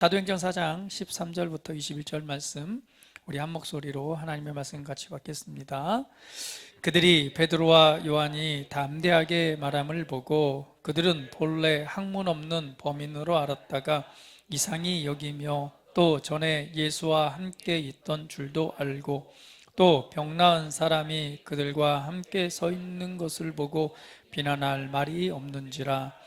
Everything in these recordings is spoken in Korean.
사도행전 4장 13절부터 21절 말씀, 우리 한 목소리로 하나님의 말씀 같이 받겠습니다. 그들이 베드로와 요한이 담대하게 말함을 보고 그들은 본래 학문 없는 범인으로 알았다가 이상히 여기며 또 전에 예수와 함께 있던 줄도 알고 또 병 나은 사람이 그들과 함께 서 있는 것을 보고 비난할 말이 없는지라.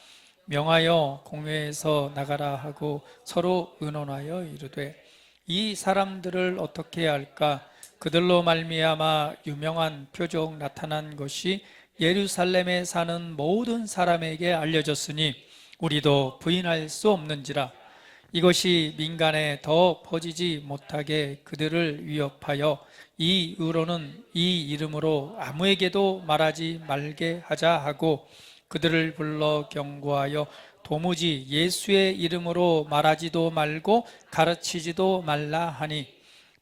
명하여 공회에서 나가라 하고 서로 의논하여 이르되 이 사람들을 어떻게 할까? 그들로 말미암아 유명한 표적 나타난 것이 예루살렘에 사는 모든 사람에게 알려졌으니 우리도 부인할 수 없는지라. 이것이 민간에 더 퍼지지 못하게 그들을 위협하여 이 의로는 이 이름으로 아무에게도 말하지 말게 하자 하고 그들을 불러 경고하여 도무지 예수의 이름으로 말하지도 말고 가르치지도 말라 하니,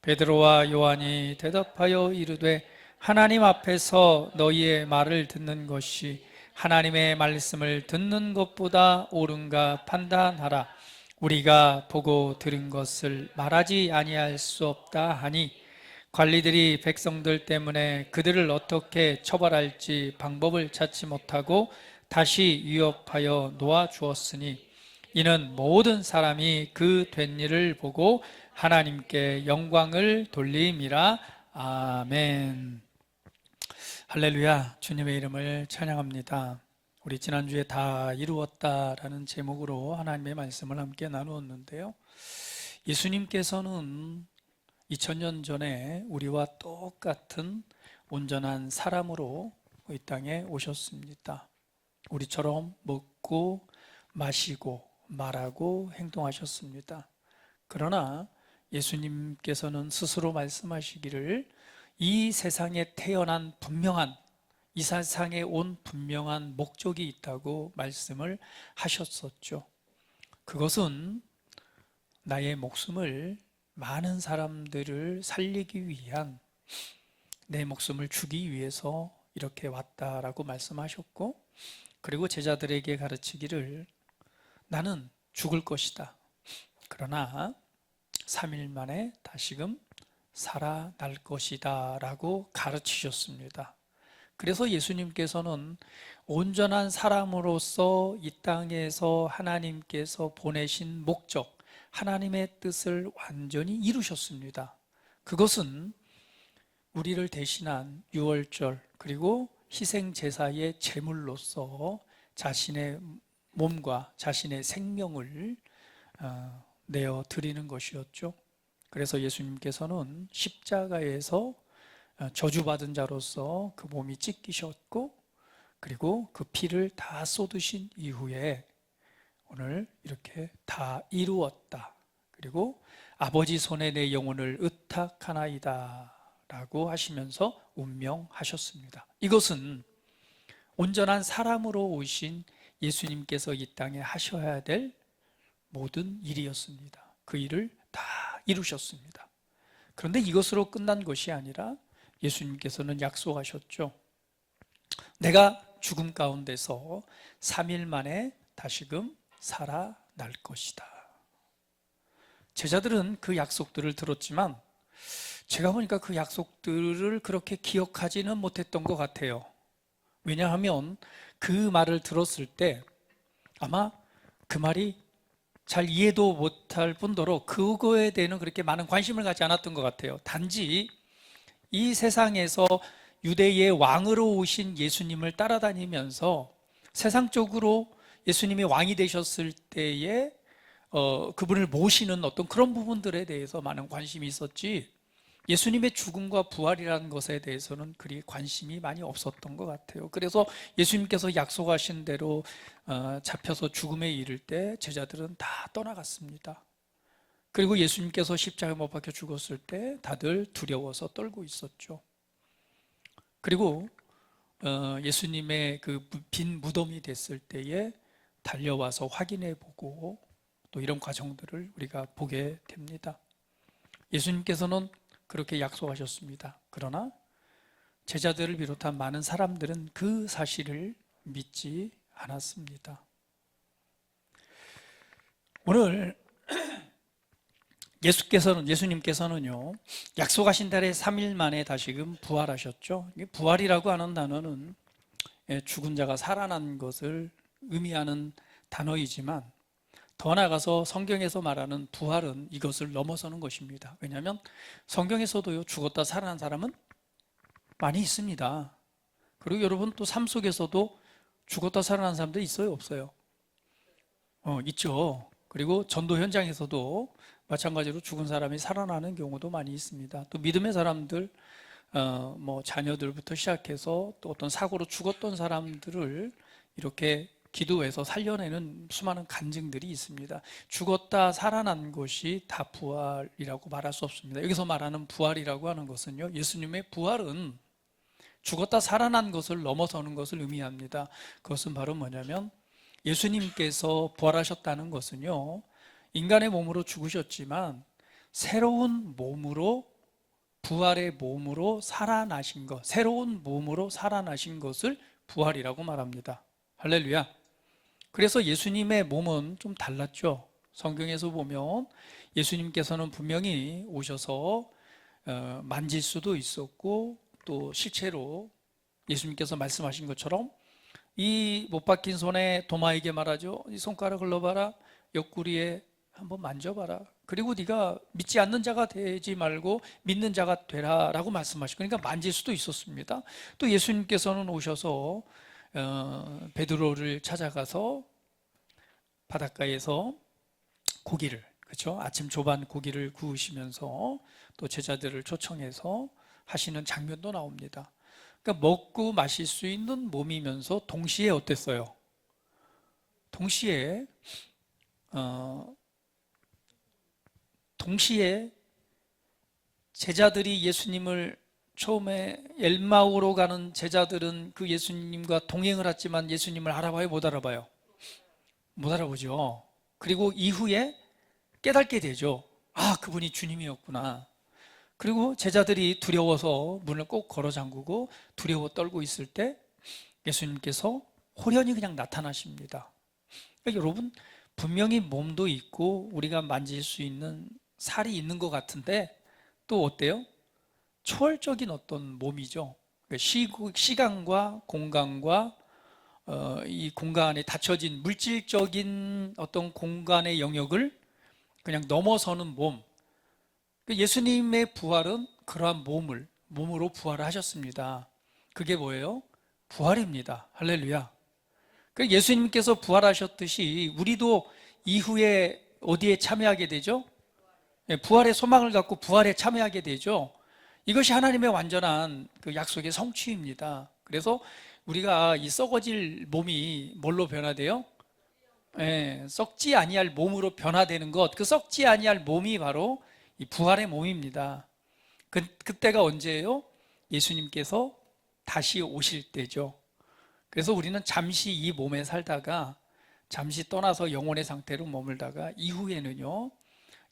베드로와 요한이 대답하여 이르되 하나님 앞에서 너희의 말을 듣는 것이 하나님의 말씀을 듣는 것보다 옳은가 판단하라. 우리가 보고 들은 것을 말하지 아니할 수 없다 하니, 관리들이 백성들 때문에 그들을 어떻게 처벌할지 방법을 찾지 못하고 다시 위협하여 놓아주었으니, 이는 모든 사람이 그 된 일을 보고 하나님께 영광을 돌림이라. 아멘. 할렐루야. 주님의 이름을 찬양합니다. 우리 지난주에 다 이루었다라는 제목으로 하나님의 말씀을 함께 나누었는데요, 예수님께서는 2000년 전에 우리와 똑같은 온전한 사람으로 이 땅에 오셨습니다. 우리처럼 먹고 마시고 말하고 행동하셨습니다. 그러나 예수님께서는 스스로 말씀하시기를 이 세상에 태어난 분명한, 이 세상에 온 분명한 목적이 있다고 말씀을 하셨었죠. 그것은 나의 목숨을 많은 사람들을 살리기 위한, 내 목숨을 주기 위해서 이렇게 왔다라고 말씀하셨고, 그리고 제자들에게 가르치기를 나는 죽을 것이다. 그러나 3일 만에 다시금 살아날 것이다 라고 가르치셨습니다. 그래서 예수님께서는 온전한 사람으로서 이 땅에서 하나님께서 보내신 목적, 하나님의 뜻을 완전히 이루셨습니다. 그것은 우리를 대신한 유월절, 그리고 희생제사의 제물로서 자신의 몸과 자신의 생명을 내어 드리는 것이었죠. 그래서 예수님께서는 십자가에서 저주받은 자로서 그 몸이 찢기셨고, 그리고 그 피를 다 쏟으신 이후에 오늘 이렇게 다 이루었다, 그리고 아버지 손에 내 영혼을 의탁하나이다 라고 하시면서 운명하셨습니다. 이것은 온전한 사람으로 오신 예수님께서 이 땅에 하셔야 될 모든 일이었습니다. 그 일을 다 이루셨습니다. 그런데 이것으로 끝난 것이 아니라 예수님께서는 약속하셨죠. 내가 죽음 가운데서 3일 만에 다시금 살아날 것이다. 제자들은 그 약속들을 들었지만 제가 보니까 그 약속들을 그렇게 기억하지는 못했던 것 같아요. 왜냐하면 그 말을 들었을 때 아마 그 말이 잘 이해도 못할 뿐더러 그거에 대해서는 그렇게 많은 관심을 갖지 않았던 것 같아요. 단지 이 세상에서 유대의 왕으로 오신 예수님을 따라다니면서 세상적으로 예수님이 왕이 되셨을 때에 그분을 모시는 어떤 그런 부분들에 대해서 많은 관심이 있었지, 예수님의 죽음과 부활이라는 것에 대해서는 그리 관심이 많이 없었던 것 같아요. 그래서 예수님께서 약속하신 대로 잡혀서 죽음에 이를 때 제자들은 다 떠나갔습니다. 그리고 예수님께서 십자가에 못 박혀 죽었을 때 다들 두려워서 떨고 있었죠. 그리고 예수님의 그 빈 무덤이 됐을 때에 달려와서 확인해 보고 또 이런 과정들을 우리가 보게 됩니다. 예수님께서는 그렇게 약속하셨습니다. 그러나 제자들을 비롯한 많은 사람들은 그 사실을 믿지 않았습니다. 오늘 예수님께서는요, 약속하신 대로 3일 만에 다시금 부활하셨죠. 부활이라고 하는 단어는 죽은 자가 살아난 것을 의미하는 단어이지만 더 나아가서 성경에서 말하는 부활은 이것을 넘어서는 것입니다. 왜냐하면 성경에서도요, 죽었다 살아난 사람은 많이 있습니다. 그리고 여러분 또 삶 속에서도 죽었다 살아난 사람들 있어요, 없어요? 있죠. 그리고 전도 현장에서도 마찬가지로 죽은 사람이 살아나는 경우도 많이 있습니다. 또 믿음의 사람들, 뭐 자녀들부터 시작해서 또 어떤 사고로 죽었던 사람들을 이렇게 기도해서 살려내는 수많은 간증들이 있습니다. 죽었다 살아난 것이 다 부활이라고 말할 수 없습니다. 여기서 말하는 부활이라고 하는 것은요, 예수님의 부활은 죽었다 살아난 것을 넘어서는 것을 의미합니다. 그것은 바로 뭐냐면 예수님께서 부활하셨다는 것은요, 인간의 몸으로 죽으셨지만 새로운 몸으로, 부활의 몸으로 살아나신 것, 새로운 몸으로 살아나신 것을 부활이라고 말합니다. 할렐루야. 그래서 예수님의 몸은 좀 달랐죠. 성경에서 보면 예수님께서는 분명히 오셔서 만질 수도 있었고, 또 실제로 예수님께서 말씀하신 것처럼 이 못 박힌 손에 도마에게 말하죠. 이 손가락을 넣어봐라, 옆구리에 한번 만져봐라. 그리고 네가 믿지 않는 자가 되지 말고 믿는 자가 되라 라고 말씀하시고, 그러니까 만질 수도 있었습니다. 또 예수님께서는 오셔서 베드로를 찾아가서 바닷가에서 고기를, 그렇죠? 아침 조반 고기를 구우시면서 또 제자들을 초청해서 하시는 장면도 나옵니다. 그러니까 먹고 마실 수 있는 몸이면서 동시에 어땠어요? 동시에 제자들이 예수님을, 처음에 엘마우로 가는 제자들은 그 예수님과 동행을 했지만 예수님을 알아봐요, 못 알아봐요? 못 알아보죠. 그리고 이후에 깨닫게 되죠. 아, 그분이 주님이었구나. 그리고 제자들이 두려워서 문을 꼭 걸어 잠그고 두려워 떨고 있을 때 예수님께서 호련히 그냥 나타나십니다. 그러니까 여러분, 분명히 몸도 있고 우리가 만질 수 있는 살이 있는 것 같은데 또 어때요? 초월적인 어떤 몸이죠. 그러니까 시간과 공간과 이 공간에 닫혀진 물질적인 어떤 공간의 영역을 그냥 넘어서는 몸. 예수님의 부활은 그러한 몸으로 부활을 하셨습니다. 그게 뭐예요? 부활입니다. 할렐루야. 예수님께서 부활하셨듯이 우리도 이후에 어디에 참여하게 되죠? 부활의 소망을 갖고 부활에 참여하게 되죠. 이것이 하나님의 완전한 그 약속의 성취입니다. 그래서 우리가 이 썩어질 몸이 뭘로 변화돼요? 썩지 아니할 몸으로 변화되는 것, 그 썩지 아니할 몸이 바로 이 부활의 몸입니다. 그때가 언제예요? 예수님께서 다시 오실 때죠. 그래서 우리는 잠시 이 몸에 살다가 잠시 떠나서 영혼의 상태로 머물다가 이후에는요,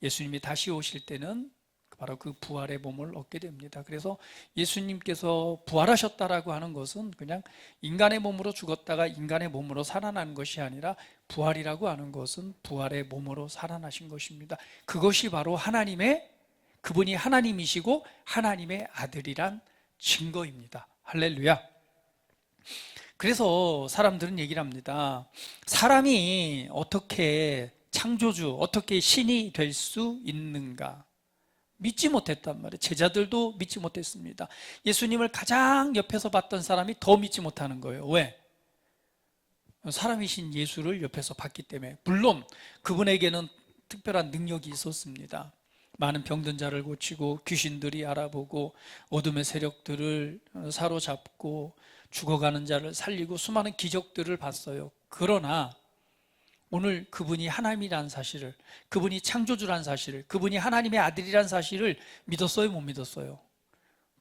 예수님이 다시 오실 때는 바로 그 부활의 몸을 얻게 됩니다. 그래서 예수님께서 부활하셨다라고 하는 것은 그냥 인간의 몸으로 죽었다가 인간의 몸으로 살아난 것이 아니라 부활이라고 하는 것은 부활의 몸으로 살아나신 것입니다. 그것이 바로 그분이 하나님이시고 하나님의 아들이란 증거입니다. 할렐루야. 그래서 사람들은 얘기를 합니다. 사람이 어떻게 창조주, 어떻게 신이 될 수 있는가? 믿지 못했단 말이에요. 제자들도 믿지 못했습니다. 예수님을 가장 옆에서 봤던 사람이 더 믿지 못하는 거예요. 왜? 사람이신 예수를 옆에서 봤기 때문에. 물론 그분에게는 특별한 능력이 있었습니다. 많은 병든 자를 고치고 귀신들이 알아보고 어둠의 세력들을 사로잡고 죽어가는 자를 살리고 수많은 기적들을 봤어요. 그러나 오늘 그분이 하나님이라는 사실을, 그분이 창조주라는 사실을, 그분이 하나님의 아들이라는 사실을 믿었어요, 못 믿었어요?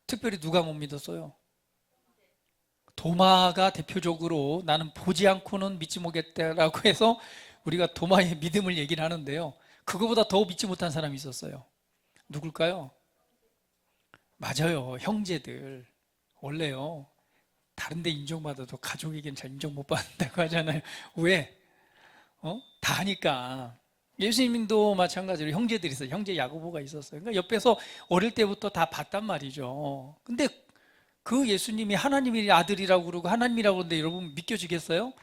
특별히 누가 못 믿었어요? 도마가 대표적으로 나는 보지 않고는 믿지 못겠다라고 해서 우리가 도마의 믿음을 얘기를 하는데요, 그거보다 더 믿지 못한 사람이 있었어요. 누굴까요? 맞아요, 형제들. 원래요, 다른 데 인정받아도 가족에겐 잘 인정 못 받는다고 하잖아요. 왜? 다 하니까. 예수님도 마찬가지로 형제들이 있어요. 형제 야고보가 있었어요. 그러니까 옆에서 어릴 때부터 다 봤단 말이죠. 근데 그 예수님이 하나님의 아들이라고 그러고 하나님이라고 그러는데 여러분 믿겨지겠어요?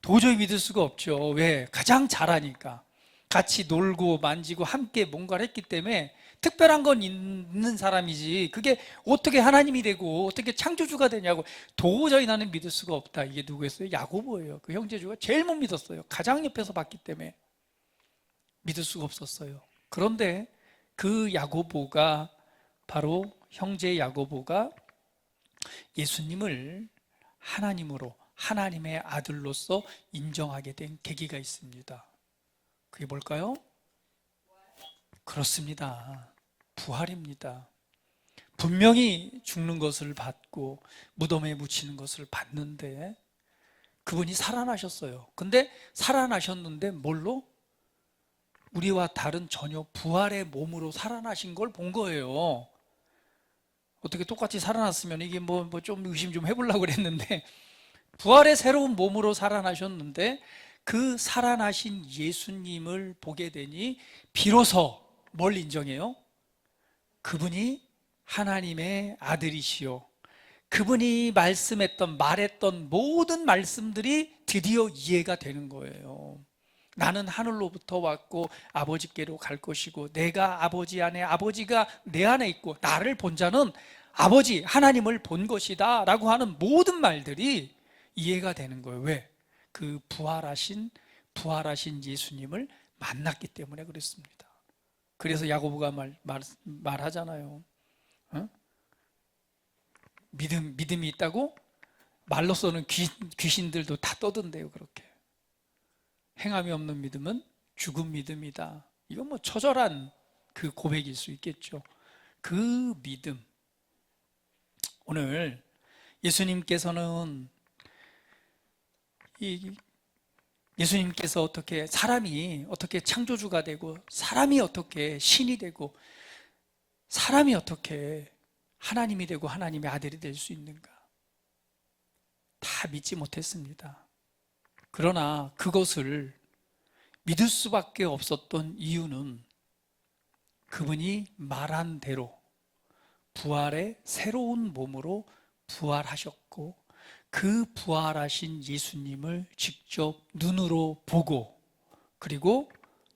도저히 믿을 수가 없죠. 왜? 가장 잘하니까. 같이 놀고 만지고 함께 뭔가를 했기 때문에 특별한 건 있는 사람이지, 그게 어떻게 하나님이 되고 어떻게 창조주가 되냐고 도저히 나는 믿을 수가 없다. 이게 누구였어요? 야고보예요. 그 형제주가 제일 못 믿었어요. 가장 옆에서 봤기 때문에 믿을 수가 없었어요. 그런데 그 야고보가, 바로 형제 야고보가 예수님을 하나님으로, 하나님의 아들로서 인정하게 된 계기가 있습니다. 그게 뭘까요? 그렇습니다. 부활입니다. 분명히 죽는 것을 받고 무덤에 묻히는 것을 봤는데 그분이 살아나셨어요. 근데 살아나셨는데 뭘로? 우리와 다른 전혀 부활의 몸으로 살아나신 걸 본 거예요. 어떻게 똑같이 살아났으면 이게 좀 의심 좀 해보려고 그랬는데, 부활의 새로운 몸으로 살아나셨는데 그 살아나신 예수님을 보게 되니 비로소 뭘 인정해요? 그분이 하나님의 아들이시요, 그분이 말했던 모든 말씀들이 드디어 이해가 되는 거예요. 나는 하늘로부터 왔고 아버지께로 갈 것이고 내가 아버지 안에, 아버지가 내 안에 있고 나를 본 자는 아버지 하나님을 본 것이다 라고 하는 모든 말들이 이해가 되는 거예요. 왜? 그 부활하신 예수님을 만났기 때문에 그렇습니다. 그래서 야고보가 말하잖아요. 어? 믿음이 있다고 말로서는 귀신들도 다 떠든대요. 그렇게 행함이 없는 믿음은 죽은 믿음이다. 이건 처절한 그 고백일 수 있겠죠. 그 믿음, 오늘 예수님께서는 예수님께서 어떻게, 사람이 어떻게 창조주가 되고 사람이 어떻게 신이 되고 사람이 어떻게 하나님이 되고 하나님의 아들이 될 수 있는가, 다 믿지 못했습니다. 그러나 그것을 믿을 수밖에 없었던 이유는 그분이 말한 대로 부활의 새로운 몸으로 부활하셨고 그 부활하신 예수님을 직접 눈으로 보고 그리고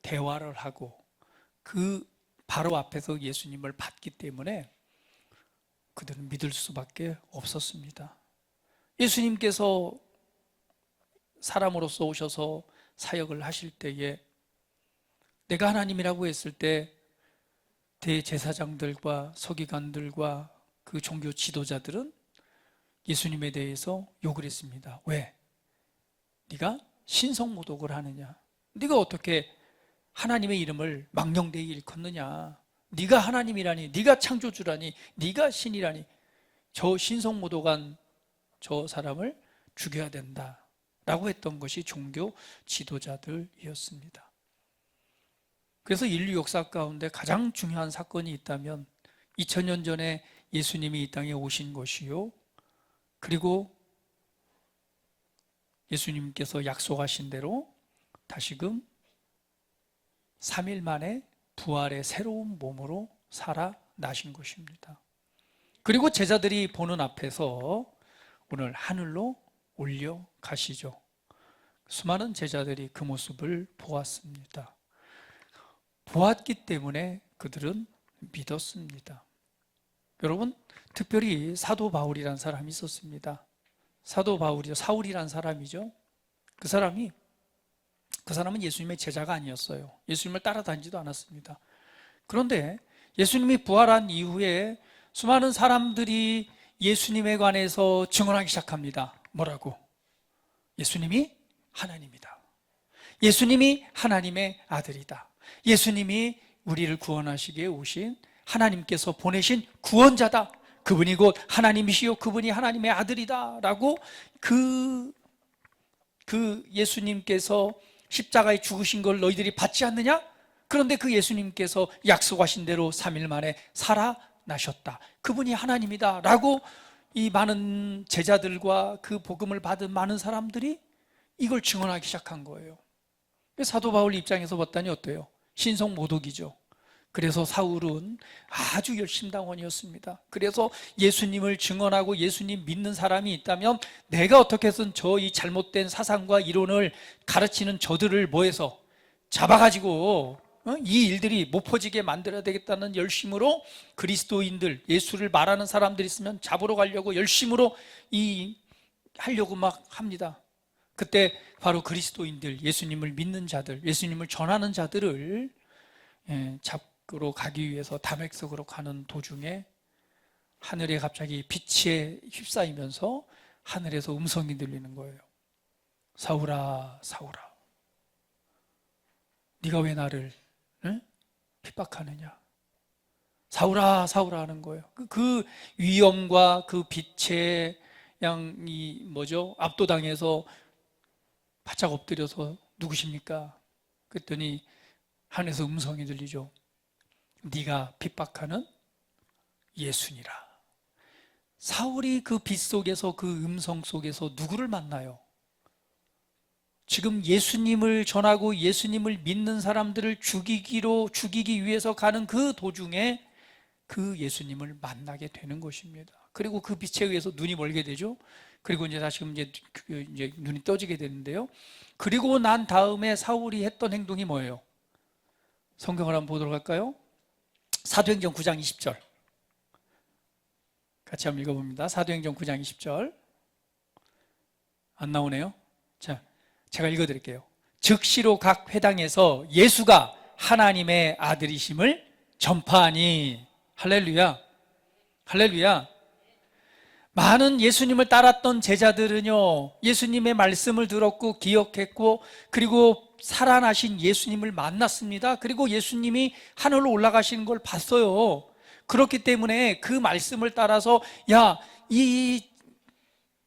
대화를 하고 그 바로 앞에서 예수님을 봤기 때문에 그들은 믿을 수밖에 없었습니다. 예수님께서 사람으로서 오셔서 사역을 하실 때에 내가 하나님이라고 했을 때 대제사장들과 서기관들과 그 종교 지도자들은 예수님에 대해서 욕을 했습니다. 왜? 네가 신성모독을 하느냐? 네가 어떻게 하나님의 이름을 망령되이 일컫느냐? 네가 하나님이라니, 네가 창조주라니, 네가 신이라니, 저 신성모독한 저 사람을 죽여야 된다 라고 했던 것이 종교 지도자들이었습니다. 그래서 인류 역사 가운데 가장 중요한 사건이 있다면 2000년 전에 예수님이 이 땅에 오신 것이요, 그리고 예수님께서 약속하신 대로 다시금 3일 만에 부활의 새로운 몸으로 살아나신 것입니다. 그리고 제자들이 보는 앞에서 오늘 하늘로 올려가시죠. 수많은 제자들이 그 모습을 보았습니다. 보았기 때문에 그들은 믿었습니다. 여러분, 특별히 사도 바울이라는 사람이 있었습니다. 사도 바울이요, 사울이라는 사람이죠. 그 사람은 예수님의 제자가 아니었어요. 예수님을 따라다니지도 않았습니다. 그런데 예수님이 부활한 이후에 수많은 사람들이 예수님에 관해서 증언하기 시작합니다. 뭐라고? 예수님이 하나님이다. 예수님이 하나님의 아들이다. 예수님이 우리를 구원하시기에 오신 하나님께서 보내신 구원자다. 그분이 곧 하나님이시요 그분이 하나님의 아들이다 라고 그 예수님께서 십자가에 죽으신 걸 너희들이 받지 않느냐? 그런데 그 예수님께서 약속하신 대로 3일 만에 살아나셨다. 그분이 하나님이다 라고 이 많은 제자들과 그 복음을 받은 많은 사람들이 이걸 증언하기 시작한 거예요. 사도 바울 입장에서 봤더니 어때요? 신성 모독이죠. 그래서 사울은 아주 열심당원이었습니다. 그래서 예수님을 증언하고 예수님 믿는 사람이 있다면 내가 어떻게 해서든 저 이 잘못된 사상과 이론을 가르치는 저들을 뭐해서 잡아가지고 이 일들이 못 퍼지게 만들어야 되겠다는 열심으로 그리스도인들, 예수를 말하는 사람들이 있으면 잡으러 가려고 열심으로 하려고 막 합니다. 그때 바로 그리스도인들, 예수님을 믿는 자들, 예수님을 전하는 자들을 잡으러 가기 위해서 다메섹으로 가는 도중에 하늘에 갑자기 빛에 휩싸이면서 하늘에서 음성이 들리는 거예요. 사울아, 사울아, 네가 왜 나를 핍박하느냐? 사울아, 사울아 하는 거예요. 그 위엄과 그 빛에 압도당해서 바짝 엎드려서 누구십니까? 그랬더니 하늘에서 음성이 들리죠. 네가 핍박하는 예수니라. 사울이 그 빛 속에서, 그 음성 속에서 누구를 만나요? 지금 예수님을 전하고 예수님을 믿는 사람들을 죽이기 위해서 가는 그 도중에 그 예수님을 만나게 되는 것입니다. 그리고 그 빛에 의해서 눈이 멀게 되죠. 그리고 이제 다시금 이제 눈이 떠지게 되는데요. 그리고 난 다음에 사울이 했던 행동이 뭐예요? 성경을 한번 보도록 할까요? 사도행전 9장 20절 같이 한번 읽어봅니다. 사도행전 9장 20절 안 나오네요. 자, 제가 읽어드릴게요. 즉시로 각 회당에서 예수가 하나님의 아들이심을 전파하니. 할렐루야, 할렐루야. 많은 예수님을 따랐던 제자들은요, 예수님의 말씀을 들었고 기억했고, 그리고 살아나신 예수님을 만났습니다. 그리고 예수님이 하늘로 올라가시는 걸 봤어요. 그렇기 때문에 그 말씀을 따라서 야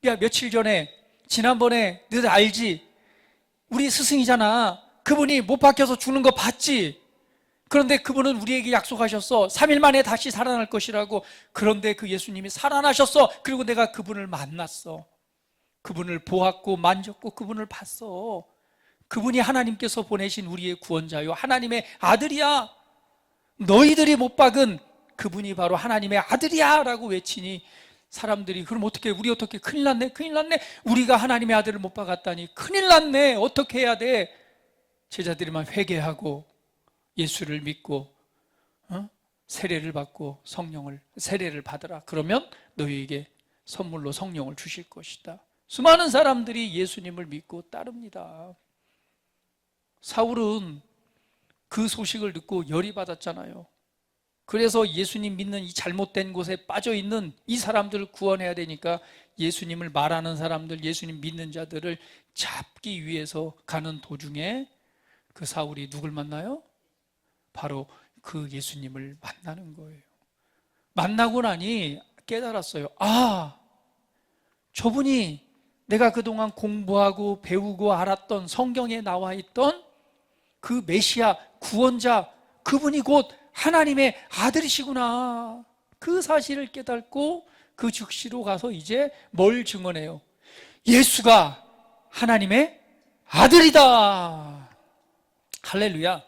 며칠 전에 지난번에 너들 알지? 우리 스승이잖아. 그분이 못 박혀서 죽는 거 봤지? 그런데 그분은 우리에게 약속하셨어. 3일 만에 다시 살아날 것이라고. 그런데 그 예수님이 살아나셨어. 그리고 내가 그분을 만났어. 그분을 보았고 만졌고 그분을 봤어. 그분이 하나님께서 보내신 우리의 구원자요, 하나님의 아들이야. 너희들이 못 박은 그분이 바로 하나님의 아들이야 라고 외치니 사람들이 그럼 어떻게, 우리 어떻게, 큰일 났네, 큰일 났네. 우리가 하나님의 아들을 못 박았다니 큰일 났네. 어떻게 해야 돼? 제자들이만 회개하고 예수를 믿고 세례를 받고 세례를 받으라. 그러면 너희에게 선물로 성령을 주실 것이다. 수많은 사람들이 예수님을 믿고 따릅니다. 사울은 그 소식을 듣고 열이 받았잖아요. 그래서 예수님 믿는 이 잘못된 곳에 빠져있는 이 사람들을 구원해야 되니까 예수님을 말하는 사람들, 예수님 믿는 자들을 잡기 위해서 가는 도중에 그 사울이 누굴 만나요? 바로 그 예수님을 만나는 거예요. 만나고 나니 깨달았어요. 아, 저분이 내가 그동안 공부하고 배우고 알았던 성경에 나와 있던 그 메시아 구원자, 그분이 곧 하나님의 아들이시구나. 그 사실을 깨닫고 그 즉시로 가서 이제 뭘 증언해요? 예수가 하나님의 아들이다. 할렐루야.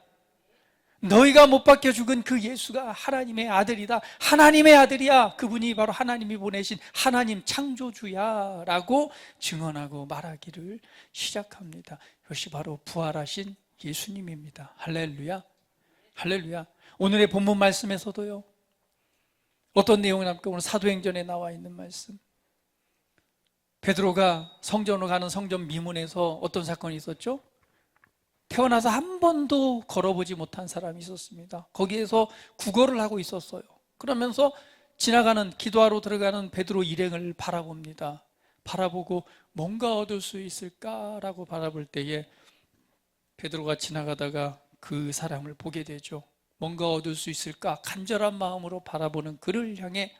너희가 못 박혀 죽은 그 예수가 하나님의 아들이다. 하나님의 아들이야. 그분이 바로 하나님이 보내신 하나님 창조주야 라고 증언하고 말하기를 시작합니다. 이것이 바로 부활하신 예수님입니다. 할렐루야, 할렐루야. 오늘의 본문 말씀에서도요, 어떤 내용이 나옵니까? 오늘 사도행전에 나와 있는 말씀. 베드로가 성전으로 가는 성전 미문에서 어떤 사건이 있었죠? 태어나서 한 번도 걸어보지 못한 사람이 있었습니다. 거기에서 구걸을 하고 있었어요. 그러면서 기도하러 들어가는 베드로 일행을 바라봅니다. 바라보고 뭔가 얻을 수 있을까라고 바라볼 때에 베드로가 지나가다가 그 사람을 보게 되죠. 뭔가 얻을 수 있을까 간절한 마음으로 바라보는 그를 향해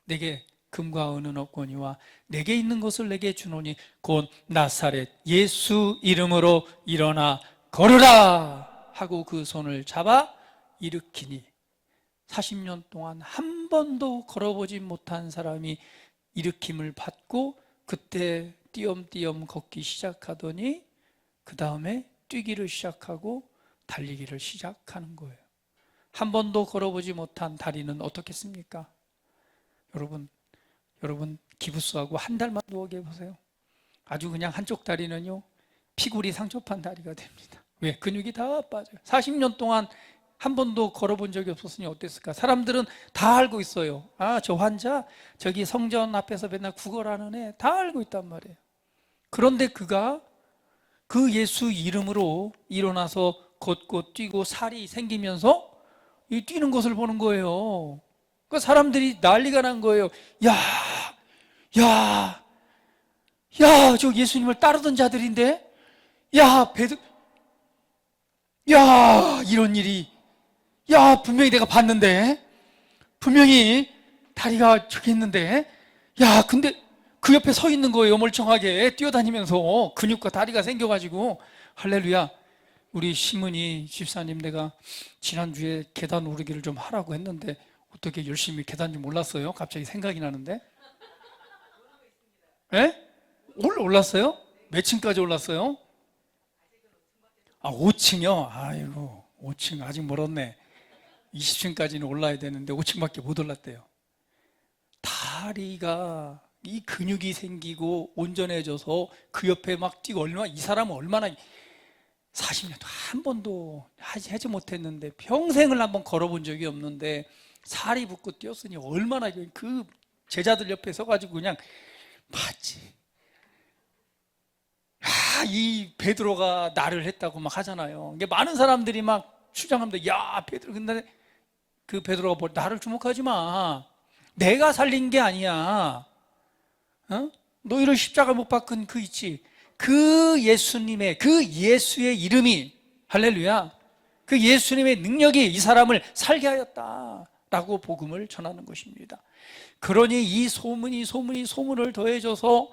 내게 금과 은은 없거니와 내게 있는 것을 내게 주노니 곧 나사렛 예수 이름으로 일어나 걸으라 하고 그 손을 잡아 일으키니 40년 동안 한 번도 걸어보지 못한 사람이 일으킴을 받고 그때 띄엄띄엄 걷기 시작하더니 그 다음에 뛰기를 시작하고 달리기를 시작하는 거예요. 한 번도 걸어보지 못한 다리는 어떻겠습니까? 여러분 기부스하고 한 달만 누워 계세요. 아주 그냥 한쪽 다리는요 피골이 상접한 다리가 됩니다. 왜? 근육이 다 빠져요. 40년 동안 한 번도 걸어본 적이 없었으니 어땠을까? 사람들은 다 알고 있어요. 아, 저 환자 저기 성전 앞에서 맨날 구걸하는 애 다 알고 있단 말이에요. 그런데 그가 그 예수 이름으로 일어나서 걷고 뛰고 살이 생기면서 이 뛰는 것을 보는 거예요. 그 사람들이 난리가 난 거예요. 야, 야, 야, 저 예수님을 따르던 자들인데, 야, 야, 이런 일이, 야, 분명히 내가 봤는데, 분명히 다리가 저기 있는데, 야, 근데 그 옆에 서 있는 거예요. 멀쩡하게 뛰어다니면서 근육과 다리가 생겨가지고. 할렐루야. 우리 시문이 집사님, 내가 지난주에 계단 오르기를 좀 하라고 했는데 어떻게 열심히 계단 좀 올랐어요? 갑자기 생각이 나는데. 예? 올랐어요? 몇 층까지 올랐어요? 아, 5층이요? 아이고, 5층 아직 멀었네. 20층까지는 올라야 되는데 5층밖에 못 올랐대요. 다리가 이 근육이 생기고 온전해져서 그 옆에 막 뛰고, 이 사람은 얼마나 40년 한 번도 하지 못했는데, 평생을 한번 걸어본 적이 없는데 살이 붙고 뛰었으니 얼마나, 그 제자들 옆에 서가지고 그냥 봤지. 아, 이 베드로가 나를 했다고 막 하잖아요. 이게 많은 사람들이 막 주장합니다. 야, 베드로. 근데 그 베드로가 뭐, 나를 주목하지 마. 내가 살린 게 아니야. 어? 너희를 십자가 못 박은 그 있지. 그 예수님의, 그 예수의 이름이, 할렐루야, 그 예수님의 능력이 이 사람을 살게 하였다라고 복음을 전하는 것입니다. 그러니 이 소문을 더해져서,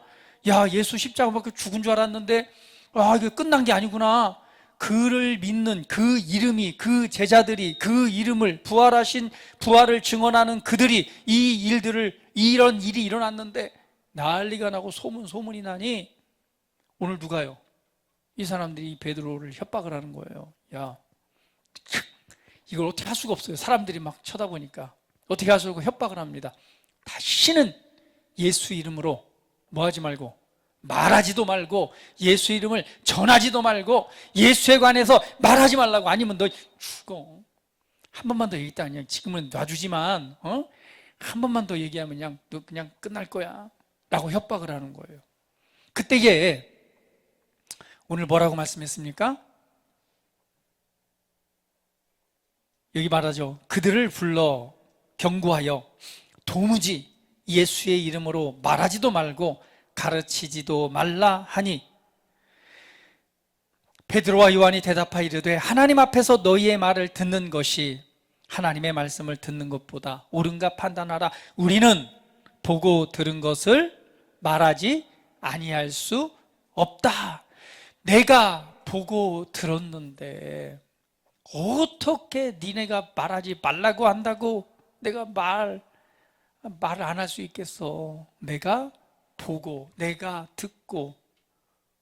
야, 예수 십자가 못 박고 죽은 줄 알았는데, 아, 이게 끝난 게 아니구나. 그를 믿는 그 이름이, 그 제자들이 그 이름을, 부활을 증언하는 그들이 이런 일이 일어났는데 난리가 나고 소문이 나니, 오늘 누가요? 이 사람들이 베드로를 협박을 하는 거예요. 야, 이걸 어떻게 할 수가 없어요. 사람들이 막 쳐다보니까 어떻게 할 수가 없고 협박을 합니다. 다시는 예수 이름으로 뭐 하지 말고, 말하지도 말고, 예수 이름을 전하지도 말고, 예수에 관해서 말하지 말라고. 아니면 너 죽어. 한 번만 더 얘기했다. 그냥 지금은 놔주지만, 한 번만 더 얘기하면 그냥 너 그냥 끝날 거야 라고 협박을 하는 거예요. 그때에 오늘 뭐라고 말씀했습니까? 여기 말하죠. 그들을 불러 경고하여 도무지 예수의 이름으로 말하지도 말고 가르치지도 말라 하니, 베드로와 요한이 대답하여 이르되 하나님 앞에서 너희의 말을 듣는 것이 하나님의 말씀을 듣는 것보다 옳은가 판단하라. 우리는 보고 들은 것을 말하지 아니할 수 없다. 내가 보고 들었는데 어떻게 니네가 말하지 말라고 한다고 내가 말을 안 할 수 있겠어. 내가 보고, 내가 듣고,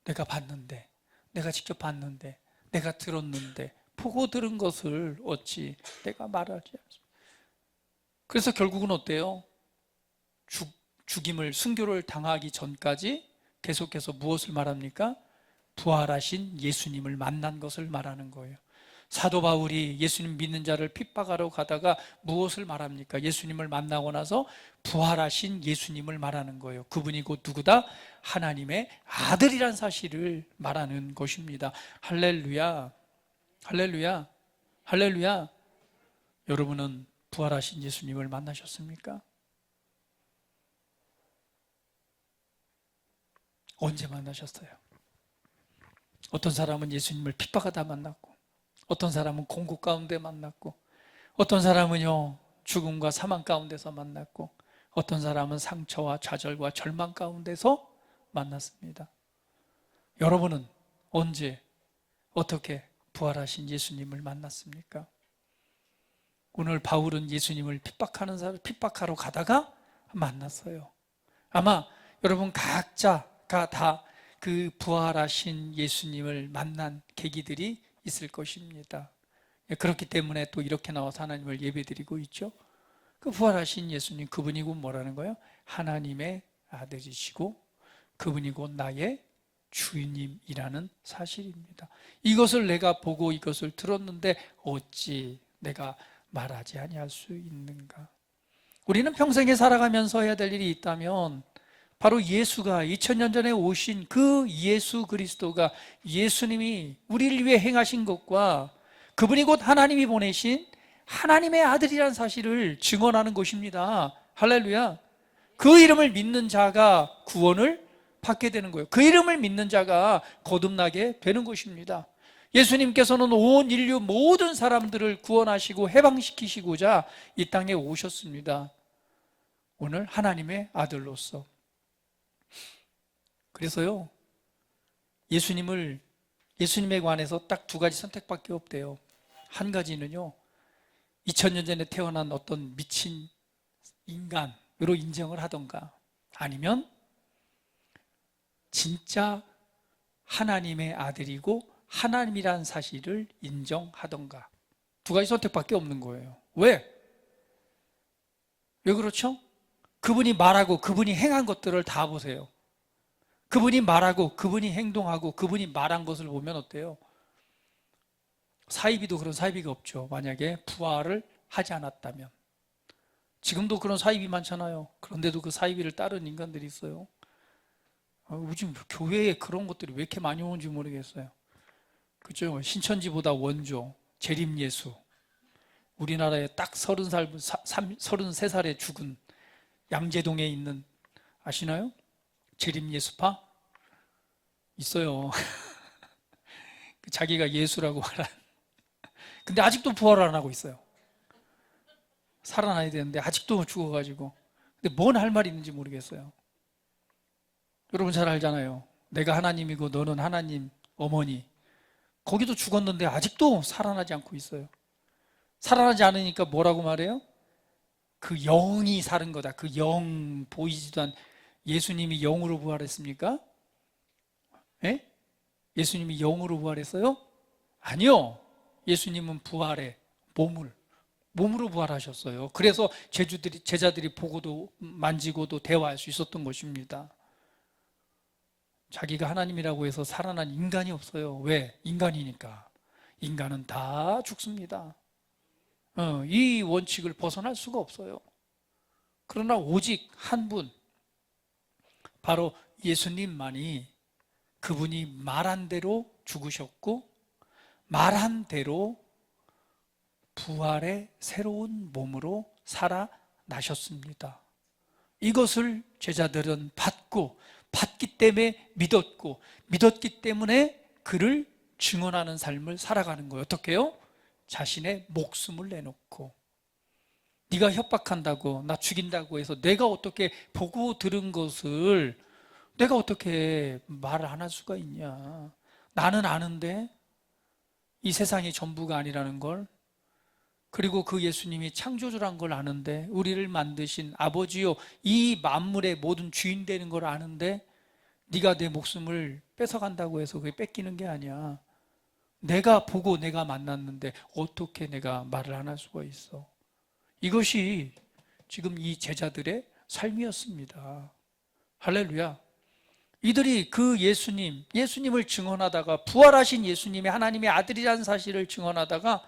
내가 봤는데, 내가 직접 봤는데, 내가 들었는데, 보고 들은 것을 어찌 내가 말하지 않습니까? 그래서 결국은 어때요? 죽임을, 순교를 당하기 전까지 계속해서 무엇을 말합니까? 부활하신 예수님을 만난 것을 말하는 거예요. 사도 바울이 예수님 믿는 자를 핍박하러 가다가 무엇을 말합니까? 예수님을 만나고 나서 부활하신 예수님을 말하는 거예요. 그분이 곧 누구다? 하나님의 아들이란 사실을 말하는 것입니다. 할렐루야, 할렐루야, 할렐루야. 여러분은 부활하신 예수님을 만나셨습니까? 언제 만나셨어요? 어떤 사람은 예수님을 핍박하다 만났고, 어떤 사람은 공고 가운데 만났고, 어떤 사람은요 죽음과 사망 가운데서 만났고, 어떤 사람은 상처와 좌절과 절망 가운데서 만났습니다. 여러분은 언제 어떻게 부활하신 예수님을 만났습니까? 오늘 바울은 예수님을 핍박하러 가다가 만났어요. 아마 여러분 각자가 다 그 부활하신 예수님을 만난 계기들이 있을 것입니다. 그렇기 때문에 또 이렇게 나와서 하나님을 예배드리고 있죠. 그 부활하신 예수님, 그분이 곧 뭐라는 거예요? 하나님의 아들이시고 그분이 곧 나의 주님이라는 사실입니다. 이것을 내가 보고 이것을 들었는데 어찌 내가 말하지 아니할 수 있는가? 우리는 평생에 살아가면서 해야 될 일이 있다면 바로 예수가 2000년 전에 오신 그 예수 그리스도가, 예수님이 우리를 위해 행하신 것과 그분이 곧 하나님이 보내신 하나님의 아들이라는 사실을 증언하는 것입니다. 할렐루야. 그 이름을 믿는 자가 구원을 받게 되는 거예요. 그 이름을 믿는 자가 거듭나게 되는 것입니다. 예수님께서는 온 인류 모든 사람들을 구원하시고 해방시키시고자 이 땅에 오셨습니다. 오늘 하나님의 아들로서. 그래서요, 예수님에 관해서 딱 두 가지 선택밖에 없대요. 한 가지는요, 2000년 전에 태어난 어떤 미친 인간으로 인정을 하던가, 아니면 진짜 하나님의 아들이고 하나님이란 사실을 인정하던가. 두 가지 선택밖에 없는 거예요. 왜? 왜 그렇죠? 그분이 말하고 그분이 행한 것들을 다 보세요. 그분이 말하고 그분이 행동하고 그분이 말한 것을 보면 어때요? 사이비도 그런 사이비가 없죠. 만약에 부활을 하지 않았다면. 지금도 그런 사이비 많잖아요. 그런데도 그 사이비를 따르는 인간들이 있어요. 요즘 교회에 그런 것들이 왜 이렇게 많이 오는지 모르겠어요. 그죠? 신천지보다 원조, 재림예수. 우리나라에 딱 33살에 죽은 양재동에 있는, 아시나요? 재림예수파? 있어요. 자기가 예수라고 말한. 근데 아직도 부활을 안 하고 있어요. 살아나야 되는데 아직도 죽어가지고. 근데 뭔 할 말이 있는지 모르겠어요. 여러분 잘 알잖아요. 내가 하나님이고 너는 하나님 어머니. 거기도 죽었는데 아직도 살아나지 않고 있어요. 살아나지 않으니까 뭐라고 말해요? 그 영이 사는 거다. 그 영, 보이지도 않는. 예수님이 영으로 부활했습니까? 예? 예수님이 영으로 부활했어요? 아니요. 예수님은 부활해. 몸으로 부활하셨어요. 그래서 제자들이 보고도 만지고도 대화할 수 있었던 것입니다. 자기가 하나님이라고 해서 살아난 인간이 없어요. 왜? 인간이니까. 인간은 다 죽습니다. 이 원칙을 벗어날 수가 없어요. 그러나 오직 한 분, 바로 예수님만이, 그분이 말한 대로 죽으셨고 말한 대로 부활의 새로운 몸으로 살아나셨습니다. 이것을 제자들은 받기 때문에 믿었기 때문에 그를 증언하는 삶을 살아가는 거예요. 어떻게 해요? 자신의 목숨을 내놓고. 네가 협박한다고, 나 죽인다고 해서 내가 어떻게 보고 들은 것을 내가 어떻게 말을 안 할 수가 있냐. 나는 아는데 이 세상이 전부가 아니라는 걸, 그리고 그 예수님이 창조주란 걸 아는데, 우리를 만드신 아버지요 이 만물의 모든 주인 되는 걸 아는데 네가 내 목숨을 뺏어간다고 해서 그게 뺏기는 게 아니야. 내가 보고 내가 만났는데 어떻게 내가 말을 안 할 수가 있어. 이것이 지금 이 제자들의 삶이었습니다. 할렐루야. 이들이 그 예수님을 증언하다가, 부활하신 예수님이 하나님의 아들이라는 사실을 증언하다가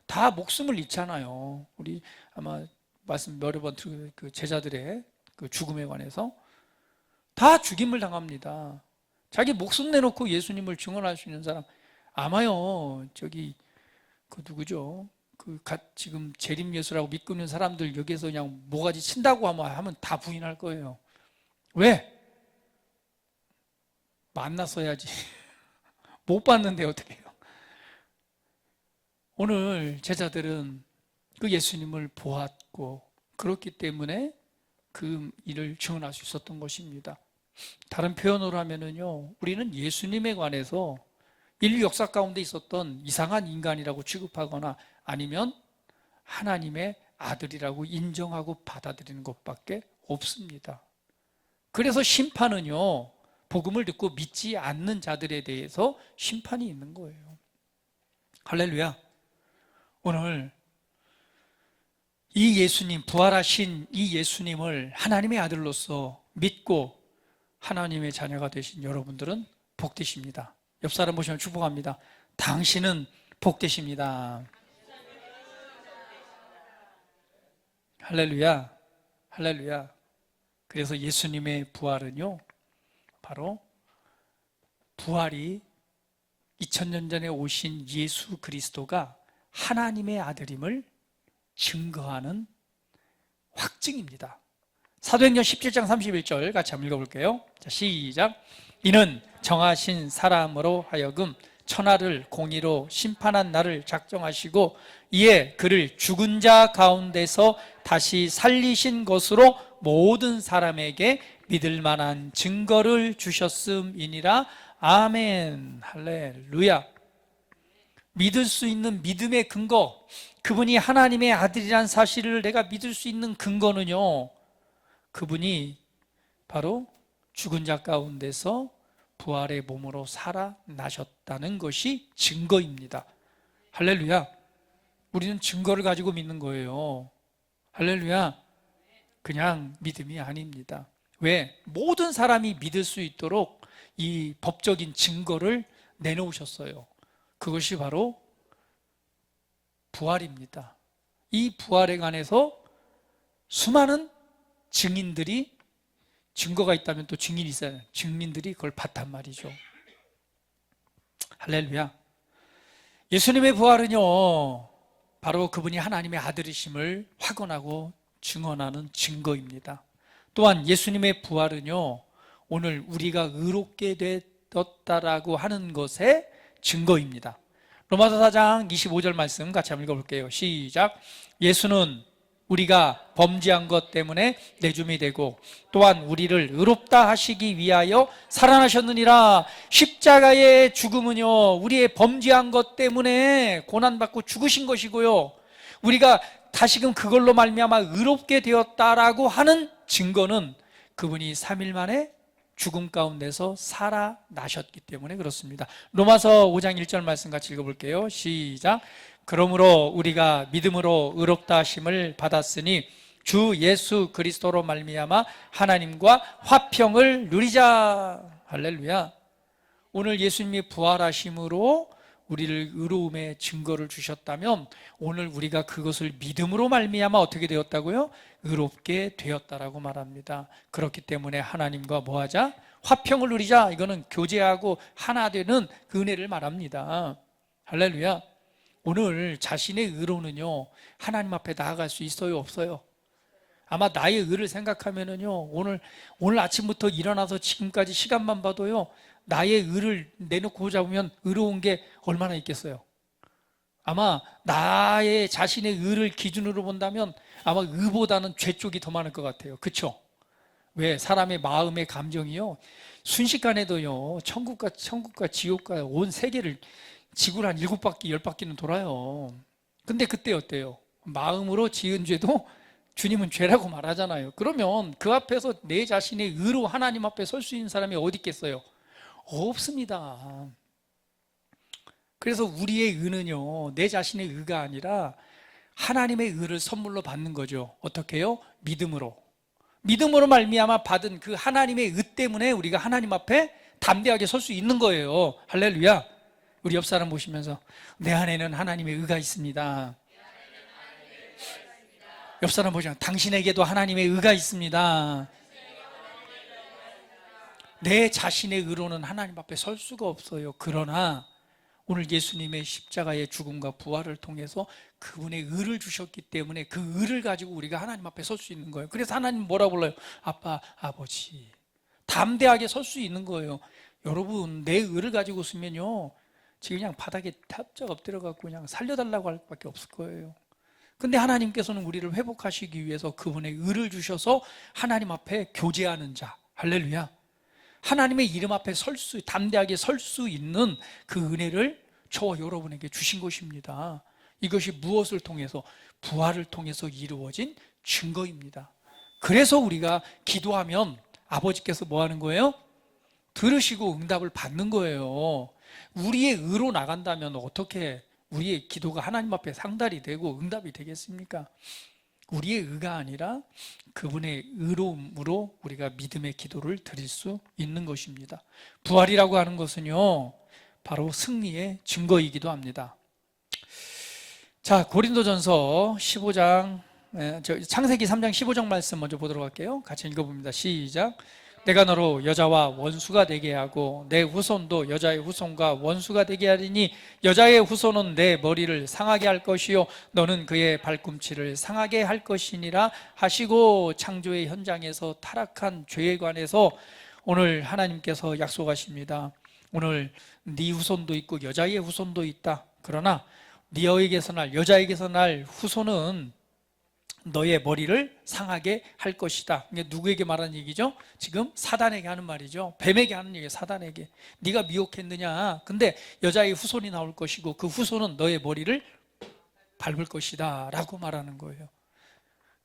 다 목숨을 잃잖아요. 우리 아마 말씀 여러 번 들은 그 제자들의 그 죽음에 관해서 다 죽임을 당합니다. 자기 목숨 내놓고 예수님을 증언할 수 있는 사람, 아마요 그 누구죠? 지금 재림예수라고 믿고 있는 사람들 여기에서 그냥 모가지 친다고 하면 다 부인할 거예요. 왜? 만났어야지. 못 봤는데 어떻게 해요? 오늘 제자들은 그 예수님을 보았고 그렇기 때문에 그 일을 증언할 수 있었던 것입니다. 다른 표현으로 하면은요, 우리는 예수님에 관해서 인류 역사 가운데 있었던 이상한 인간이라고 취급하거나 아니면 하나님의 아들이라고 인정하고 받아들이는 것밖에 없습니다. 그래서 심판은요, 복음을 듣고 믿지 않는 자들에 대해서 심판이 있는 거예요. 할렐루야. 오늘 이 예수님, 부활하신 이 예수님을 하나님의 아들로서 믿고 하나님의 자녀가 되신 여러분들은 복되십니다. 옆 사람 보시면 축복합니다. 당신은 복되십니다. 할렐루야. 할렐루야. 그래서 예수님의 부활은요, 바로 부활이 2000년 전에 오신 예수 그리스도가 하나님의 아들임을 증거하는 확증입니다. 사도행전 17장 31절 같이 한번 읽어볼게요. 자, 시작. 이는 정하신 사람으로 하여금 천하를 공의로 심판한 날을 작정하시고 이에 그를 죽은 자 가운데서 다시 살리신 것으로 모든 사람에게 믿을 만한 증거를 주셨음이니라. 아멘. 할렐루야. 믿을 수 있는 믿음의 근거, 그분이 하나님의 아들이란 사실을 내가 믿을 수 있는 근거는요, 그분이 바로 죽은 자 가운데서 부활의 몸으로 살아나셨다는 것이 증거입니다. 할렐루야. 우리는 증거를 가지고 믿는 거예요. 할렐루야. 그냥 믿음이 아닙니다. 왜? 모든 사람이 믿을 수 있도록 이 법적인 증거를 내놓으셨어요. 그것이 바로 부활입니다. 이 부활에 관해서 수많은 증인들이, 증거가 있다면 또 증인이 있어요. 증인들이 그걸 봤단 말이죠. 할렐루야. 예수님의 부활은요, 바로 그분이 하나님의 아들이심을 확언하고 증언하는 증거입니다. 또한 예수님의 부활은요, 오늘 우리가 의롭게 되었다라고 하는 것의 증거입니다. 로마서 4장 25절 말씀 같이 한번 읽어볼게요. 시작. 예수는 우리가 범죄한 것 때문에 내줌이 되고 또한 우리를 의롭다 하시기 위하여 살아나셨느니라. 십자가의 죽음은요, 우리의 범죄한 것 때문에 고난받고 죽으신 것이고요, 우리가 다시금 그걸로 말미암아 의롭게 되었다라고 하는 증거는 그분이 3일 만에 죽음 가운데서 살아나셨기 때문에 그렇습니다. 로마서 5장 1절 말씀 같이 읽어볼게요. 시작. 그러므로 우리가 믿음으로 의롭다 하심을 받았으니 주 예수 그리스도로 말미암아 하나님과 화평을 누리자. 할렐루야. 오늘 예수님이 부활하심으로 우리를 의로움의 증거를 주셨다면 오늘 우리가 그것을 믿음으로 말미암아 어떻게 되었다고요? 의롭게 되었다라고 말합니다. 그렇기 때문에 하나님과 뭐하자? 화평을 누리자. 이거는 교제하고 하나 되는 그 은혜를 말합니다. 할렐루야. 오늘 자신의 의로는요, 하나님 앞에 나아갈 수 있어요, 없어요? 아마 나의 의를 생각하면은요, 오늘 아침부터 일어나서 지금까지 시간만 봐도요, 나의 의를 내놓고 잡으면 의로운 게 얼마나 있겠어요? 아마 나의 자신의 의를 기준으로 본다면 아마 의보다는 죄 쪽이 더 많을 것 같아요. 그렇죠? 왜? 사람의 마음의 감정이요, 순식간에도요, 천국과 지옥과 온 세계를, 지구를 한 7바퀴 10바퀴는 돌아요. 근데 그때 어때요? 마음으로 지은 죄도 주님은 죄라고 말하잖아요. 그러면 그 앞에서 내 자신의 의로 하나님 앞에 설 수 있는 사람이 어디 있겠어요? 없습니다. 그래서 우리의 의는요, 내 자신의 의가 아니라 하나님의 의를 선물로 받는 거죠. 어떻게 해요? 믿음으로. 믿음으로 말미암아 받은 그 하나님의 의 때문에 우리가 하나님 앞에 담대하게 설 수 있는 거예요. 할렐루야. 우리 옆 사람 보시면서 내 안에는 하나님의 의가 있습니다. 옆 사람 보시면 당신에게도 하나님의 의가 있습니다. 내 자신의 의로는 하나님 앞에 설 수가 없어요. 그러나 오늘 예수님의 십자가의 죽음과 부활을 통해서 그분의 의를 주셨기 때문에 그 의를 가지고 우리가 하나님 앞에 설 수 있는 거예요. 그래서 하나님 뭐라고 불러요? 아빠, 아버지. 담대하게 설 수 있는 거예요. 여러분, 내 의를 가지고 쓰면요, 지금 그냥 바닥에 탑작 엎드려갖고 그냥 살려달라고 할 밖에 없을 거예요. 근데 하나님께서는 우리를 회복하시기 위해서 그분의 의를 주셔서 하나님 앞에 교제하는 자, 할렐루야, 하나님의 이름 앞에 담대하게 설 수 있는 그 은혜를 저와 여러분에게 주신 것입니다. 이것이 무엇을 통해서? 부활을 통해서 이루어진 증거입니다. 그래서 우리가 기도하면 아버지께서 뭐 하는 거예요? 들으시고 응답을 받는 거예요. 우리의 의로 나간다면 어떻게 우리의 기도가 하나님 앞에 상달이 되고 응답이 되겠습니까? 우리의 의가 아니라 그분의 의로움으로 우리가 믿음의 기도를 드릴 수 있는 것입니다. 부활이라고 하는 것은요, 바로 승리의 증거이기도 합니다. 자, 고린도전서 15장, 창세기 3장 15장 말씀 먼저 보도록 할게요. 같이 읽어봅니다. 시작. 내가 너로 여자와 원수가 되게 하고 내 후손도 여자의 후손과 원수가 되게 하리니 여자의 후손은 내 머리를 상하게 할 것이요 너는 그의 발꿈치를 상하게 할 것이니라 하시고, 창조의 현장에서 타락한 죄에 관해서 오늘 하나님께서 약속하십니다. 오늘 네 후손도 있고 여자의 후손도 있다. 그러나 너에게서 날, 여자에게서 날 후손은 너의 머리를 상하게 할 것이다. 이게 누구에게 말하는 얘기죠? 지금 사단에게 하는 말이죠. 뱀에게 하는 얘기예요. 사단에게. 네가 미혹했느냐? 근데 여자의 후손이 나올 것이고 그 후손은 너의 머리를 밟을 것이다 라고 말하는 거예요.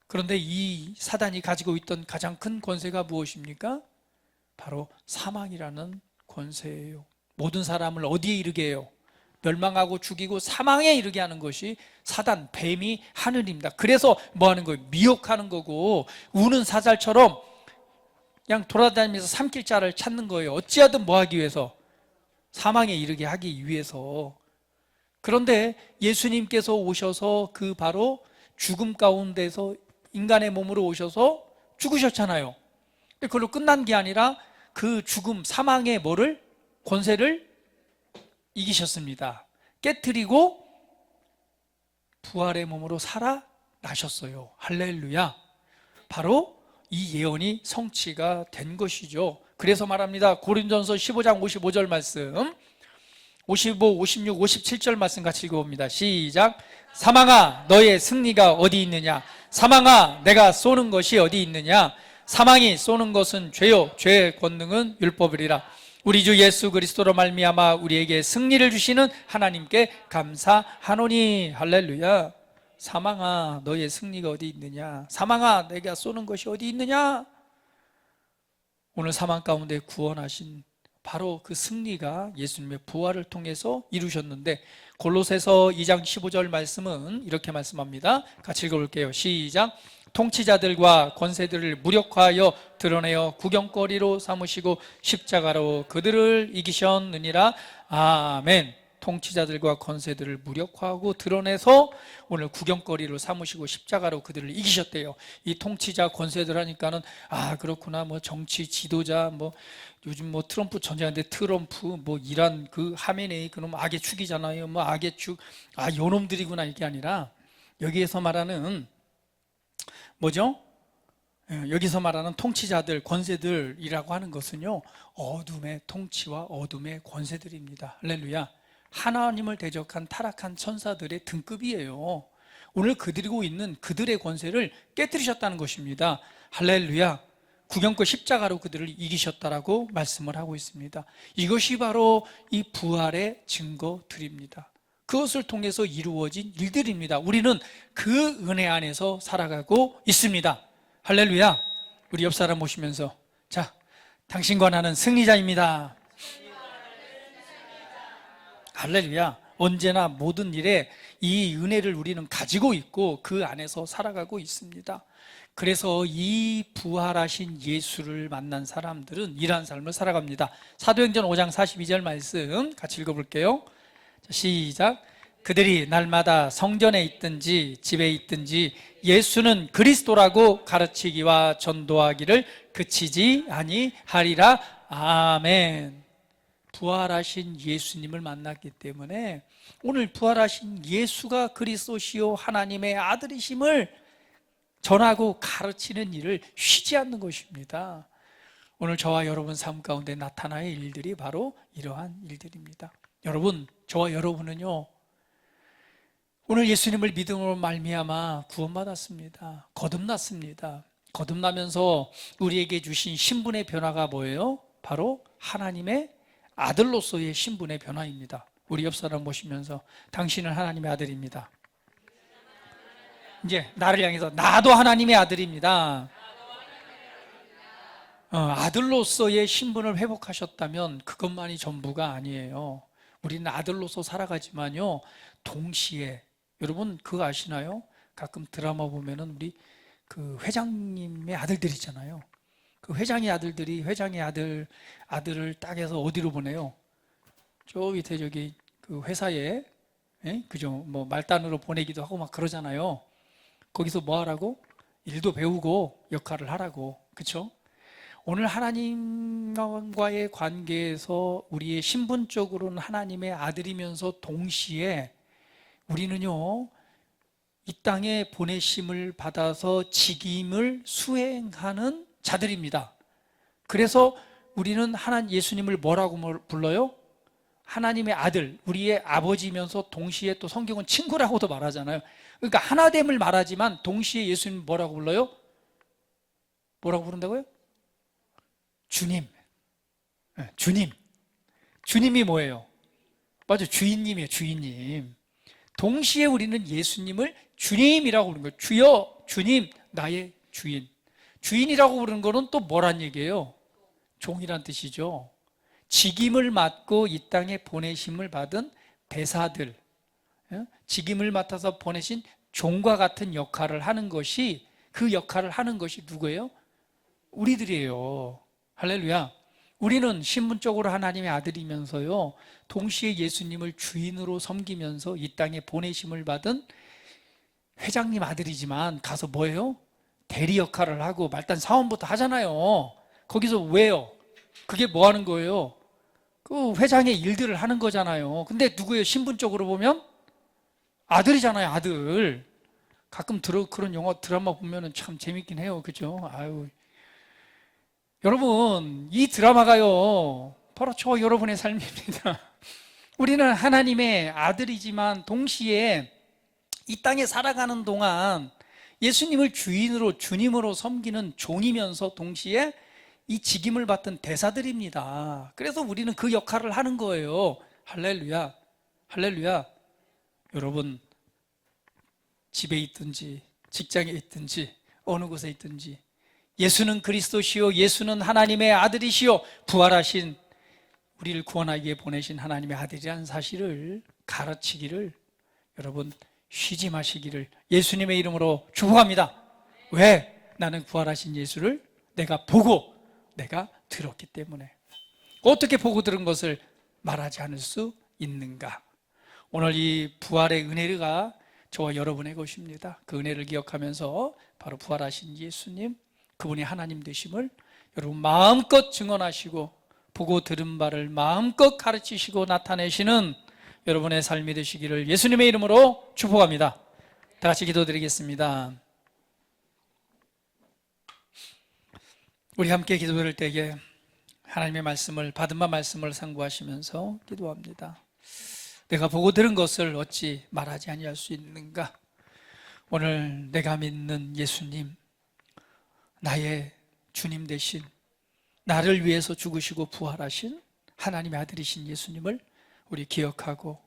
그런데 이 사단이 가지고 있던 가장 큰 권세가 무엇입니까? 바로 사망이라는 권세예요. 모든 사람을 어디에 이르게 해요? 멸망하고 죽이고 사망에 이르게 하는 것이 사단, 뱀이 하는 일입니다. 그래서 뭐 하는 거예요? 미혹하는 거고, 우는 사자처럼 그냥 돌아다니면서 삼킬 자를 찾는 거예요. 어찌하든 뭐 하기 위해서? 사망에 이르게 하기 위해서. 그런데 예수님께서 오셔서 그 바로 죽음 가운데서 인간의 몸으로 오셔서 죽으셨잖아요. 그걸로 끝난 게 아니라 그 죽음, 사망의 뭐를? 권세를 이기셨습니다. 깨트리고 부활의 몸으로 살아나셨어요. 할렐루야. 바로 이 예언이 성취가 된 것이죠. 그래서 말합니다. 고린도전서 15장 55절 말씀, 55, 56, 57절 말씀 같이 읽어봅니다. 시작. 사망아 너의 승리가 어디 있느냐? 사망아 내가 쏘는 것이 어디 있느냐? 사망이 쏘는 것은 죄요 죄의 권능은 율법이리라. 우리 주 예수 그리스도로 말미암아 우리에게 승리를 주시는 하나님께 감사하노니. 할렐루야. 사망아 너의 승리가 어디 있느냐? 사망아 내가 쏘는 것이 어디 있느냐? 오늘 사망 가운데 구원하신 바로 그 승리가 예수님의 부활을 통해서 이루셨는데, 골로새서 2장 15절 말씀은 이렇게 말씀합니다. 같이 읽어볼게요. 시작. 통치자들과 권세들을 무력화하여 드러내어 구경거리로 삼으시고 십자가로 그들을 이기셨느니라. 아멘. 통치자들과 권세들을 무력화하고 드러내서 오늘 구경거리로 삼으시고 십자가로 그들을 이기셨대요. 이 통치자 권세들 하니까는 그렇구나, 뭐 정치 지도자, 뭐 요즘 뭐 트럼프 전쟁하는데 트럼프, 뭐 이란 그 하메네이 그놈 악의 축이잖아요. 뭐 악의 축, 요놈들이구나, 이게 아니라 여기에서 말하는 뭐죠? 여기서 말하는 통치자들, 권세들이라고 하는 것은요, 어둠의 통치와 어둠의 권세들입니다. 할렐루야. 하나님을 대적한 타락한 천사들의 등급이에요. 오늘 그들이고 있는 그들의 권세를 깨뜨리셨다는 것입니다. 할렐루야. 구경거 십자가로 그들을 이기셨다라고 말씀을 하고 있습니다. 이것이 바로 이 부활의 증거들입니다. 그것을 통해서 이루어진 일들입니다. 우리는 그 은혜 안에서 살아가고 있습니다. 할렐루야. 우리 옆 사람 모시면서, 자, 당신과 나는 승리자입니다. 할렐루야. 언제나 모든 일에 이 은혜를 우리는 가지고 있고 그 안에서 살아가고 있습니다. 그래서 이 부활하신 예수를 만난 사람들은 이러한 삶을 살아갑니다. 사도행전 5장 42절 말씀 같이 읽어볼게요. 시작. 그들이 날마다 성전에 있든지 집에 있든지 예수는 그리스도라고 가르치기와 전도하기를 그치지 아니하리라. 아멘. 부활하신 예수님을 만났기 때문에 오늘 부활하신 예수가 그리스도시요 하나님의 아들이심을 전하고 가르치는 일을 쉬지 않는 것입니다. 오늘 저와 여러분 삶 가운데 나타날 일들이 바로 이러한 일들입니다. 여러분, 저와 여러분은요, 오늘 예수님을 믿음으로 말미암아 구원받았습니다. 거듭났습니다. 거듭나면서 우리에게 주신 신분의 변화가 뭐예요? 바로 하나님의 아들로서의 신분의 변화입니다. 우리 옆 사람 보시면서, 당신은 하나님의 아들입니다. 이제 나를 향해서, 나도 하나님의 아들입니다. 아들로서의 신분을 회복하셨다면 그것만이 전부가 아니에요. 우리는 아들로서 살아가지만요, 동시에 여러분 그거 아시나요? 가끔 드라마 보면은 우리 그 회장님의 아들들 있잖아요. 그 회장의 아들들이 회장의 아들을 딱 해서 어디로 보내요? 저 밑에 저기 그 회사에, 그죠? 뭐 말단으로 보내기도 하고 막 그러잖아요. 거기서 뭐 하라고? 일도 배우고 역할을 하라고. 그쵸? 오늘 하나님과의 관계에서 우리의 신분적으로는 하나님의 아들이면서 동시에 우리는요, 이 땅에 보내심을 받아서 직임을 수행하는 자들입니다. 그래서 우리는 예수님을 뭐라고 불러요? 하나님의 아들, 우리의 아버지면서 동시에 또 성경은 친구라고도 말하잖아요. 그러니까 하나됨을 말하지만 동시에 예수님 뭐라고 불러요? 뭐라고 부른다고요? 주님. 주님. 주님이 뭐예요? 맞아, 주인님이에요, 주인님. 동시에 우리는 예수님을 주님이라고 부르는 거예요. 주여, 주님, 나의 주인. 주인이라고 부르는 거는 또 뭐란 얘기예요? 종이란 뜻이죠. 직임을 맡고 이 땅에 보내심을 받은 대사들, 직임을 맡아서 보내신 종과 같은 역할을 하는 것이, 그 역할을 하는 것이 누구예요? 우리들이에요. 할렐루야. 우리는 신분적으로 하나님의 아들이면서요, 동시에 예수님을 주인으로 섬기면서 이 땅에 보내심을 받은 회장님 아들이지만 가서 뭐예요? 대리 역할을 하고 말단 사원부터 하잖아요. 거기서 왜요? 그게 뭐 하는 거예요? 그 회장의 일들을 하는 거잖아요. 근데 누구예요? 신분적으로 보면 아들이잖아요, 아들. 가끔 그런 영화 드라마 보면은 참 재밌긴 해요. 그죠? 아유. 여러분, 이 드라마가요, 바로 저 여러분의 삶입니다. 우리는 하나님의 아들이지만 동시에 이 땅에 살아가는 동안 예수님을 주인으로, 주님으로 섬기는 종이면서 동시에 이 직임을 받던 대사들입니다. 그래서 우리는 그 역할을 하는 거예요. 할렐루야. 할렐루야. 여러분, 집에 있든지 직장에 있든지 어느 곳에 있든지 예수는 그리스도시요, 예수는 하나님의 아들이시요, 부활하신 우리를 구원하기 위해 보내신 하나님의 아들이라는 사실을 가르치기를 여러분 쉬지 마시기를 예수님의 이름으로 축복합니다. 왜? 나는 부활하신 예수를 내가 보고 내가 들었기 때문에. 어떻게 보고 들은 것을 말하지 않을 수 있는가? 오늘 이 부활의 은혜가 저와 여러분의 것입니다. 그 은혜를 기억하면서 바로 부활하신 예수님, 그분이 하나님 되심을 여러분 마음껏 증언하시고 보고 들은 바를 마음껏 가르치시고 나타내시는 여러분의 삶이 되시기를 예수님의 이름으로 축복합니다. 다 같이 기도드리겠습니다. 우리 함께 기도드릴 때에 하나님의 말씀을, 받은 바 말씀을 상고하시면서 기도합니다. 내가 보고 들은 것을 어찌 말하지 아니할 수 있는가? 오늘 내가 믿는 예수님, 나의 주님 되신, 나를 위해서 죽으시고 부활하신 하나님의 아들이신 예수님을 우리 기억하고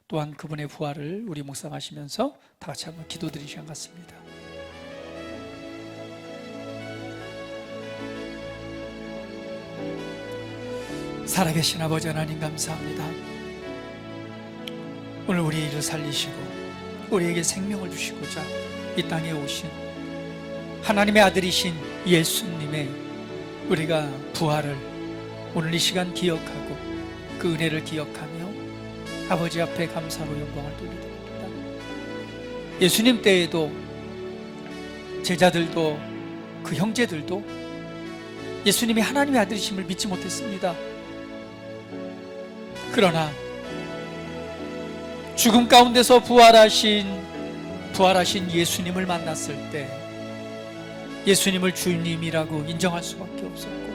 또한 그분의 부활을 우리 묵상하시면서 다 같이 한번 기도드리는 시간 같습니다. 살아계신 아버지 하나님 감사합니다. 오늘 우리를 살리시고 우리에게 생명을 주시고자 이 땅에 오신 하나님의 아들이신 예수님의 우리가 부활을 오늘 이 시간 기억하고 그 은혜를 기억하며 아버지 앞에 감사로 영광을 돌려드립니다. 예수님 때에도 제자들도 그 형제들도 예수님이 하나님의 아들이심을 믿지 못했습니다. 그러나 죽음 가운데서 부활하신 예수님을 만났을 때 예수님을 주님이라고 인정할 수밖에 없었고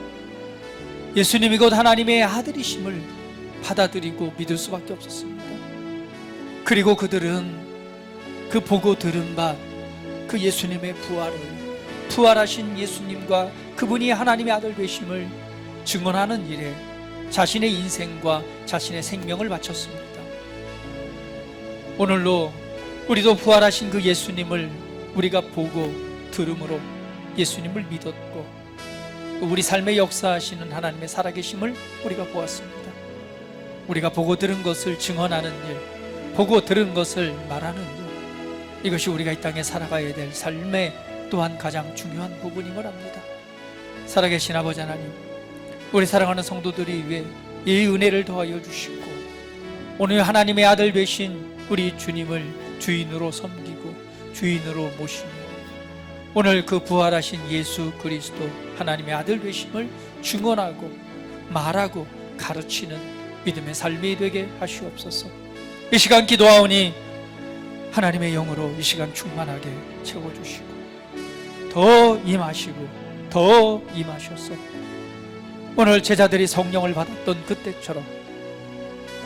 예수님이 곧 하나님의 아들이심을 받아들이고 믿을 수밖에 없었습니다. 그리고 그들은 그 보고 들은 바 그 예수님의 부활하신 예수님과 그분이 하나님의 아들 되심을 증언하는 일에 자신의 인생과 자신의 생명을 바쳤습니다. 오늘로 우리도 부활하신 그 예수님을 우리가 보고 들음으로 예수님을 믿었고 우리 삶에 역사하시는 하나님의 살아계심을 우리가 보았습니다. 우리가 보고 들은 것을 증언하는 일, 보고 들은 것을 말하는 일, 이것이 우리가 이 땅에 살아가야 될 삶의 또한 가장 중요한 부분임을 압니다. 살아계신 아버지 하나님, 우리 사랑하는 성도들이 위해 이 은혜를 더하여 주시고 오늘 하나님의 아들 되신 우리 주님을 주인으로 섬기고 주인으로 모시며 오늘 그 부활하신 예수 그리스도 하나님의 아들 되심을 증언하고 말하고 가르치는 믿음의 삶이 되게 하시옵소서. 이 시간 기도하오니 하나님의 영으로 이 시간 충만하게 채워주시고 더 임하시고 더 임하셔서 오늘 제자들이 성령을 받았던 그때처럼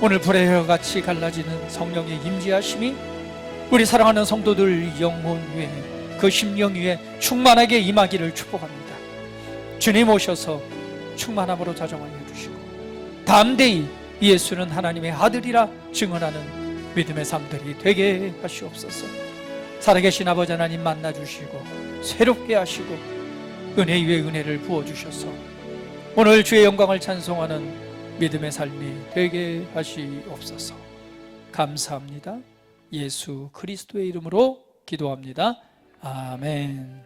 오늘 불의 혀같이 갈라지는 성령의 임재하심이 우리 사랑하는 성도들 영혼 위에 그 심령 위에 충만하게 임하기를 축복합니다. 주님 오셔서 충만함으로 자정하여 주시고 담대히 예수는 하나님의 아들이라 증언하는 믿음의 삶들이 되게 하시옵소서. 살아계신 아버지 하나님 만나주시고 새롭게 하시고 은혜 위에 은혜를 부어주셔서 오늘 주의 영광을 찬송하는 믿음의 삶이 되게 하시옵소서. 감사합니다. 예수 그리스도의 이름으로 기도합니다. 아멘.